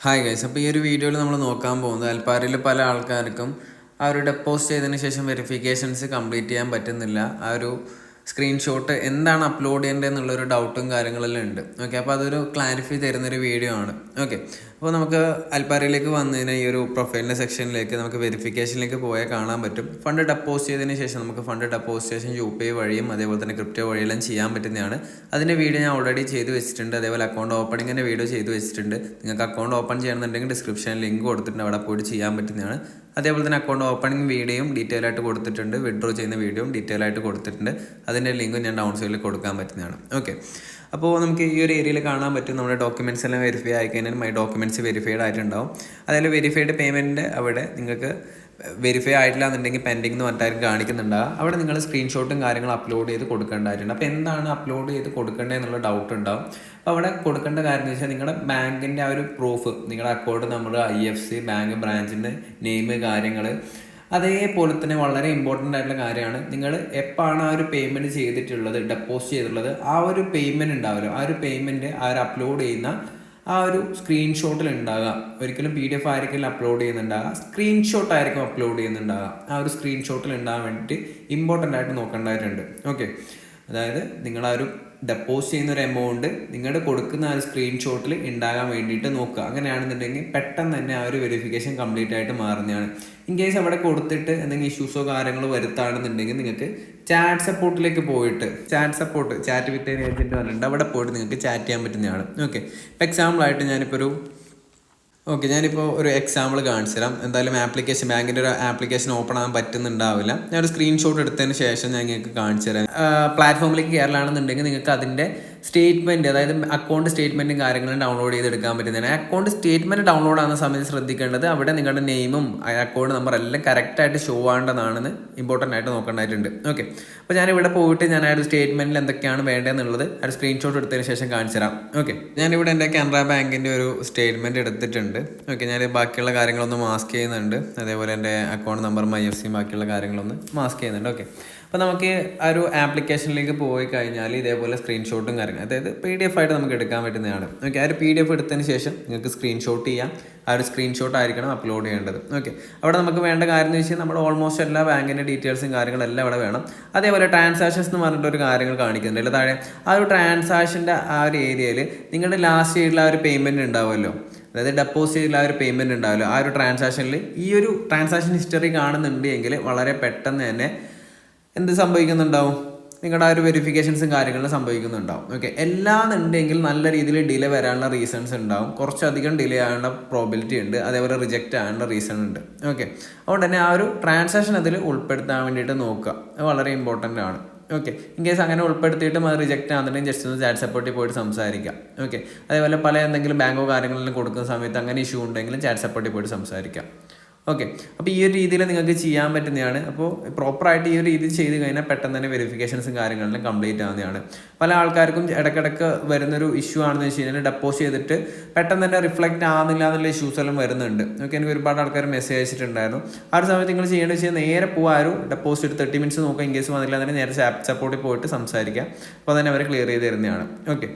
Hi guys, അപ്പോൾ ഈ ഒരു വീഡിയോയിൽ നമ്മൾ നോക്കാൻ പോകുന്നത് അൽപ്പാരയിൽ പല ആൾക്കാർക്കും ആ ഒരു ഡെപ്പോസിറ്റ് ചെയ്തതിന് ശേഷം വെരിഫിക്കേഷൻസ് കംപ്ലീറ്റ് ചെയ്യാൻ പറ്റുന്നില്ല. ആ ഒരു സ്ക്രീൻഷോട്ട് എന്താണ് അപ്ലോഡ് ചെയ്യേണ്ടത് എന്നുള്ളൊരു ഡൗട്ടും കാര്യങ്ങളെല്ലാം ഉണ്ട്. ഓക്കെ, അപ്പോൾ അതൊരു ക്ലാരിഫൈ തരുന്നൊരു വീഡിയോ ആണ്. ഓക്കെ, അപ്പോൾ നമുക്ക് അൽപ്പാരയിലേക്ക് വന്നതിന് ഈ ഒരു പ്രൊഫൈലിൻ്റെ സെക്ഷനിലേക്ക് നമുക്ക് വെരിഫിക്കേഷനിലേക്ക് പോയാൽ കാണാൻ പറ്റും. ഫണ്ട് ഡെപ്പോസിറ്റ് ചെയ്തതിന് ശേഷം നമുക്ക് ഫണ്ട് ഡെപ്പോസിറ്റേഷൻ UPI വഴിയും അതേപോലെ തന്നെ ക്രിപ്റ്റോ വഴിയെല്ലാം ചെയ്യാൻ പറ്റുന്നതാണ്. അതിൻ്റെ വീഡിയോ ഞാൻ ഓൾറെഡി ചെയ്ത് വെച്ചിട്ടുണ്ട്. അതേപോലെ അക്കൗണ്ട് ഓപ്പണിങ്ങിൻ്റെ വീഡിയോ ചെയ്ത് വെച്ചിട്ടുണ്ട്. നിങ്ങൾക്ക് അക്കൗണ്ട് ഓപ്പൺ ചെയ്യണമെന്നുണ്ടെങ്കിൽ ഡിസ്ക്രിപ്ഷനിൽ ലിങ്ക് കൊടുത്തിട്ടുണ്ട്, അവിടെ പോയിട്ട് ചെയ്യാൻ പറ്റുന്നതാണ്. അതേപോലെ തന്നെ അക്കൗണ്ട് ഓപ്പണിംഗ് വീഡിയോയും ഡീറ്റെയിൽ ആയിട്ട് കൊടുത്തിട്ടുണ്ട്. വിഡ്രോ ചെയ്യുന്ന വീഡിയോയും ഡീറ്റെയിൽ ആയിട്ട് കൊടുത്തിട്ടുണ്ട്. അതിൻ്റെ ലിങ്കും ഞാൻ ഡൗൺ സൈഡിൽ കൊടുക്കാൻ പറ്റുന്നതാണ്. ഓക്കെ, അപ്പോൾ നമുക്ക് ഈ ഒരു ഏരിയയിൽ കാണാൻ പറ്റും നമ്മുടെ ഡോക്യുമെൻറ്റ്സ് എല്ലാം വെരിഫൈ ആയിക്കഴിഞ്ഞാൽ മൈ ഡോക്യുമെൻറ്റ്സ് വെരിഫൈഡ് ആയിട്ടുണ്ടാവും. അതായത് വെരിഫൈഡ് പേയ്മെൻറ്റ് അവിടെ നിങ്ങൾക്ക് വെരിഫൈ ആയിട്ടില്ല എന്നുണ്ടെങ്കിൽ പെൻഡിങ് എന്ന് പറഞ്ഞിട്ടായിരിക്കും കാണിക്കുന്നുണ്ടാകുക. അവിടെ നിങ്ങൾ സ്ക്രീൻഷോട്ടും കാര്യങ്ങളും അപ്ലോഡ് ചെയ്ത് കൊടുക്കേണ്ടതായിട്ടുണ്ട്. അപ്പോൾ എന്താണ് അപ്ലോഡ് ചെയ്ത് കൊടുക്കേണ്ടത് എന്നുള്ള ഡൗട്ട് ഉണ്ടാവും. അപ്പോൾ അവിടെ കൊടുക്കേണ്ട കാര്യം എന്ന് വെച്ചാൽ നിങ്ങളുടെ ബാങ്കിൻ്റെ ആ ഒരു പ്രൂഫ്, നിങ്ങളുടെ അക്കൗണ്ട്, നമ്മുടെ IFSC ബാങ്ക് ബ്രാഞ്ചിൻ്റെ നെയിം, കാര്യങ്ങൾ, അതേപോലെ തന്നെ വളരെ ഇമ്പോർട്ടൻ്റ് ആയിട്ടുള്ള കാര്യമാണ് നിങ്ങൾ എപ്പോഴാണ് ആ ഒരു പേയ്മെൻറ്റ് ചെയ്തിട്ടുള്ളത്, ഡെപ്പോസിറ്റ് ചെയ്തിട്ടുള്ളത്, ആ ഒരു പേയ്മെൻറ്റ് ഉണ്ടാവുമല്ലോ, ആ ഒരു പേയ്മെൻറ്റ് ആ ഒരു അപ്ലോഡ് ചെയ്യുന്ന ആ ഒരു സ്ക്രീൻഷോട്ടിൽ ഉണ്ടാകുക. ഒരിക്കലും PDF ആയിരിക്കില്ല അപ്ലോഡ് ചെയ്യുന്നുണ്ടാകുക, സ്ക്രീൻഷോട്ട് ആയിരിക്കും അപ്ലോഡ് ചെയ്യുന്നുണ്ടാകുക. ആ ഒരു സ്ക്രീൻഷോട്ടിൽ ഉണ്ടാകാൻ വേണ്ടിയിട്ട് ഇമ്പോർട്ടൻ്റ് ആയിട്ട് നോക്കേണ്ടതായിട്ടുണ്ട്. ഓക്കെ, അതായത് നിങ്ങൾ ആ ഒരു ഡെപ്പോസിറ്റ് ചെയ്യുന്ന ഒരു എമൗണ്ട് നിങ്ങളുടെ കൊടുക്കുന്ന ആ ഒരു സ്ക്രീൻഷോട്ടിൽ ഉണ്ടാകാൻ വേണ്ടിയിട്ട് നോക്കുക. അങ്ങനെയാണെന്നുണ്ടെങ്കിൽ പെട്ടെന്ന് തന്നെ ആ ഒരു വെരിഫിക്കേഷൻ കംപ്ലീറ്റ് ആയിട്ട് മാറുന്നതാണ്. ഇൻ കേസ് അവിടെ കൊടുത്തിട്ട് എന്തെങ്കിലും ഇഷ്യൂസോ കാര്യങ്ങളോ വരുത്താണെന്നുണ്ടെങ്കിൽ നിങ്ങൾക്ക് ചാറ്റ് സപ്പോർട്ടിലേക്ക് പോയിട്ട് ചാറ്റ് വിത്ത് ഏജൻറ്റ് പറഞ്ഞിട്ടുണ്ട്, അവിടെ പോയിട്ട് നിങ്ങൾക്ക് ചാറ്റ് ചെയ്യാൻ പറ്റുന്നതാണ്. ഓക്കെ, ഇപ്പോൾ എക്സാമ്പിളായിട്ട് ഞാനിപ്പോൾ ഒരു എക്സാമ്പിൾ കാണിച്ചു തരാം. എന്തായാലും ബാങ്കിൻ്റെ ഒരു ആപ്ലിക്കേഷൻ ഓപ്പൺ ആകാൻ പറ്റുന്നുണ്ടാവില്ല. ഞാനൊരു സ്ക്രീൻഷോട്ട് എടുത്തതിന് ശേഷം ഞാൻ നിങ്ങൾക്ക് കാണിച്ചു തരാം. പ്ലാറ്റ്ഫോമിലേക്ക് കയറലാണെന്നുണ്ടെങ്കിൽ നിങ്ങൾക്ക് അതിൻ്റെ സ്റ്റേറ്റ്മെൻറ്റ്, അതായത് അക്കൗണ്ട് സ്റ്റേറ്റ്മെൻറ്റും കാര്യങ്ങളും ഡൗൺലോഡ് ചെയ്തെടുക്കാൻ പറ്റുന്നതാണ്. അക്കൗണ്ട് സ്റ്റേറ്റ്മെൻറ്റ് ഡൗൺലോഡ് ആകുന്ന സമയത്ത് ശ്രദ്ധിക്കേണ്ടത് അവിടെ നിങ്ങളുടെ നെയിമും അക്കൗണ്ട് നമ്പർ എല്ലാം കറക്റ്റായിട്ട് ഷോ ആവേണ്ടതാണെന്ന് ഇമ്പോർട്ടൻ്റ് ആയിട്ട് നോക്കേണ്ടതായിട്ടുണ്ട്. ഓക്കെ, അപ്പോൾ ഞാനിവിടെ പോയിട്ട് ഞാൻ ആ ഒരു സ്റ്റേറ്റ്മെൻറ്റിൽ എന്തൊക്കെയാണ് വേണ്ടതെന്നുള്ളത് ആ ഒരു സ്ക്രീൻഷോട്ട് എടുത്തതിന് ശേഷം കാണിച്ചു തരാം. ഓക്കെ, ഞാനിവിടെ എൻ്റെ കാനറ ബാങ്കിൻ്റെ ഒരു സ്റ്റേറ്റ്മെൻറ്റ് എടുത്തിട്ടുണ്ട്. ഓക്കെ, ഞാൻ ബാക്കിയുള്ള കാര്യങ്ങളൊന്ന് മാസ്ക് ചെയ്യുന്നുണ്ട്. അതേപോലെ എൻ്റെ അക്കൗണ്ട് നമ്പറും IFSC ബാക്കിയുള്ള കാര്യങ്ങളൊന്ന് മാസ്ക് ചെയ്യുന്നുണ്ട്. ഓക്കെ, അപ്പോൾ നമുക്ക് ആ ഒരു ആപ്ലിക്കേഷനിലേക്ക് പോയി കഴിഞ്ഞാൽ ഇതേപോലെ സ്ക്രീൻഷോട്ടും കാര്യങ്ങളും, അതായത് PDF ആയിട്ട് നമുക്ക് എടുക്കാൻ പറ്റുന്നതാണ്. ഓക്കെ, ആ ഒരു PDF എടുത്തതിന് ശേഷം നിങ്ങൾക്ക് സ്ക്രീൻഷോട്ട് ചെയ്യാം. ആ ഒരു സ്ക്രീൻഷോട്ട് ആയിരിക്കണം അപ്ലോഡ് ചെയ്യേണ്ടത്. ഓക്കെ, അവിടെ നമുക്ക് വേണ്ട കാര്യം എന്ന് വെച്ചാൽ നമ്മുടെ ഓൾമോസ്റ്റ് എല്ലാ ബാങ്കിൻ്റെ ഡീറ്റെയിൽസും കാര്യങ്ങളെല്ലാം അവിടെ വേണം. അതേപോലെ ട്രാൻസാക്ഷൻസ് എന്ന് പറഞ്ഞിട്ടൊരു കാര്യങ്ങൾ കാണിക്കുന്നുണ്ട് താഴെ. ആ ഒരു ട്രാൻസാക്ഷൻ്റെ ആ ഒരു ഏരിയയിൽ നിങ്ങളുടെ ലാസ്റ്റ് ചെയ്തിട്ടുള്ള ആ ഒരു പേയ്മെൻറ്റ് ഉണ്ടാവുമല്ലോ, അതായത് ഡെപ്പോസിറ്റ് ചെയ്തിട്ടുള്ള ആ ഒരു പേയ്മെൻറ്റ് ഉണ്ടാവുമല്ലോ, ആ ഒരു ട്രാൻസാക്ഷനിൽ ഈ ഒരു ട്രാൻസാക്ഷൻ ഹിസ്റ്ററി കാണുന്നുണ്ടെങ്കിൽ വളരെ പെട്ടെന്ന് തന്നെ എന്ത് സംഭവിക്കുന്നുണ്ടാവും, നിങ്ങളുടെ ആ ഒരു വെരിഫിക്കേഷൻസും കാര്യങ്ങളും സംഭവിക്കുന്നുണ്ടാവും. ഓക്കെ, എല്ലാന്നുണ്ടെങ്കിൽ നല്ല രീതിയിൽ ഡിലേ വരാനുള്ള റീസൺസ് ഉണ്ടാവും. കുറച്ചധികം ഡിലേ ആകാനുള്ള പ്രോബിലിറ്റി ഉണ്ട്. അതേപോലെ റിജക്റ്റ് ആകാനുള്ള റീസൺ ഉണ്ട്. ഓക്കെ, അതുകൊണ്ട് തന്നെ ആ ഒരു ട്രാൻസാക്ഷൻ അതിൽ ഉൾപ്പെടുത്താൻ വേണ്ടിയിട്ട് നോക്കുക, അത് വളരെ ഇമ്പോർട്ടൻ്റ് ആണ്. ഓക്കെ, ഇൻ കേസ് അങ്ങനെ ഉൾപ്പെടുത്തിയിട്ടും അത് റിജക്റ്റ് ആകുന്നുണ്ടെങ്കിൽ ജസ്റ്റ് ഒന്ന് ചാറ്റ് സപ്പോർട്ടിൽ പോയിട്ട് സംസാരിക്കാം. ഓക്കെ, അതേപോലെ പല എന്തെങ്കിലും ബാങ്കോ കാര്യങ്ങളിലും കൊടുക്കുന്ന സമയത്ത് അങ്ങനെ ഇഷ്യൂ ഉണ്ടെങ്കിലും ചാറ്റ് സപ്പോർട്ടിൽ പോയിട്ട് സംസാരിക്കാം. ഓക്കെ, അപ്പോൾ ഈ ഒരു രീതിയിൽ നിങ്ങൾക്ക് ചെയ്യാൻ പറ്റുന്നതാണ്. അപ്പോൾ പ്രോപ്പറായിട്ട് ഈ ഒരു രീതി ചെയ്ത് കഴിഞ്ഞാൽ പെട്ടെന്ന് തന്നെ വെരിഫിക്കേഷൻസും കാര്യങ്ങളിലും കംപ്ലീറ്റ് ആവുന്നതാണ്. പല ആൾക്കാർക്കും ഇടയ്ക്കിടയ്ക്ക് വരുന്നൊരു ഇഷ്യൂ ആണെന്ന് വെച്ച് കഴിഞ്ഞാൽ ഡെപ്പോസിറ്റ് ചെയ്തിട്ട് പെട്ടെന്ന് തന്നെ റിഫ്ലക്റ്റ് ആവുന്നില്ല എന്നുള്ള ഇഷ്യൂസ് എല്ലാം വരുന്നുണ്ട്. ഓക്കെ, എനിക്ക് ഒരുപാട് ആൾക്കാർ മെസ്സേജ് അയച്ചിട്ടുണ്ടായിരുന്നു. ആ ഒരു സമയത്ത് നിങ്ങൾ ചെയ്യേണ്ടത് വെച്ചാൽ നേരെ പോകുക, ആ ഒരു ഡെപ്പോസിറ്റ് 30 മിനിറ്റ്സ് നോക്കുക. ഇൻ കേസ് വന്നില്ല തന്നെ നേരെ സപ്പോർട്ടിൽ പോയിട്ട് സംസാരിക്കുക. അപ്പോൾ തന്നെ അവർ ക്ലിയർ ചെയ്ത് തരുന്നതാണ്. ഓക്കെ.